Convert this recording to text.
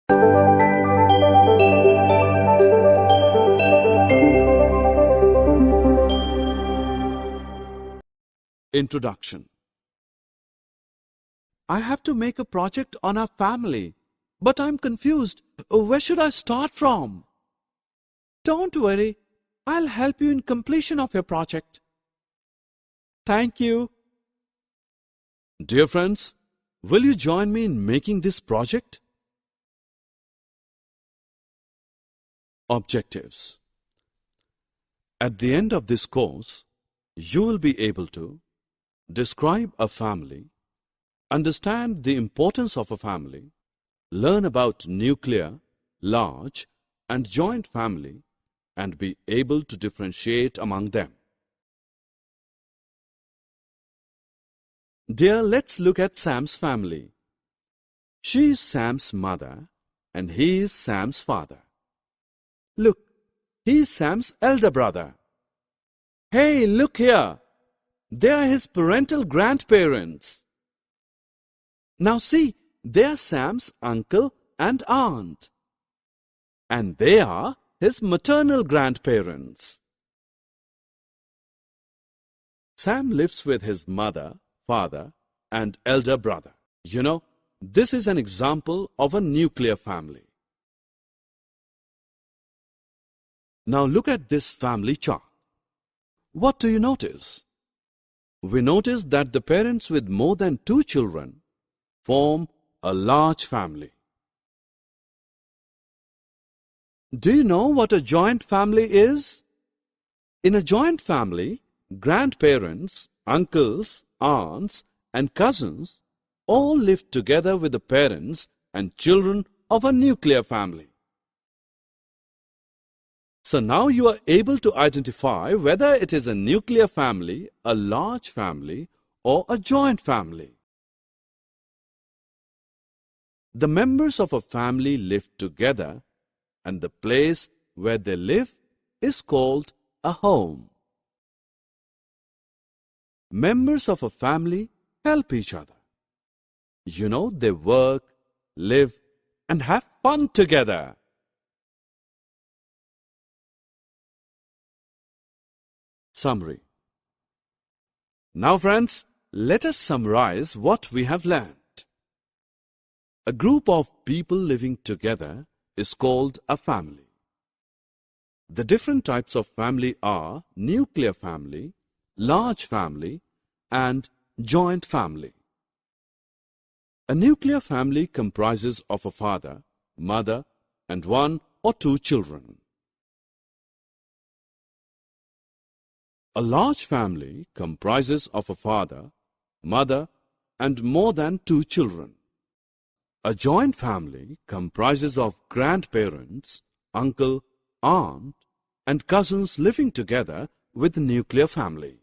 Introduction. I have to make a project on our family, but I'm confused. Where should I start from? Don't worry, I'll help you in completion of your project. Thank you. Dear friends, will you join me in making this project? Objectives. At the end of this course, you will be able to describe a family, understand the importance of a family, learn about nuclear, large, and joint family, and be able to differentiate among them. Dear, let's look at Sam's family. She is Sam's mother, and he is Sam's father. Look, he is Sam's elder brother. Hey, look here! They are his parental grandparents. Now see, they are Sam's uncle and aunt. And they are his maternal grandparents. Sam lives with his mother, father, and elder brother. You know, this is an example of a nuclear family. Now look at this family chart. What do you notice? We notice that the parents with more than 2 children form a large family. Do you know what a joint family is? In a joint family, grandparents, uncles, aunts, and cousins all live together with the parents and children of a nuclear family. So now you are able to identify whether it is a nuclear family, a large family, or a joint family. The members of a family live together, and the place where they live is called a home. Members of a family help each other. You know, they work, live, and have fun together. Summary. Now friends, let us summarize what we have learned. A group of people living together is called a family. The different types of family are nuclear family, large family, and joint family. A nuclear family comprises of a father, mother, and 1 or 2 children. A large family comprises of a father, mother, and more than 2 children. A joint family comprises of grandparents, uncle, aunt, and cousins living together with the nuclear family.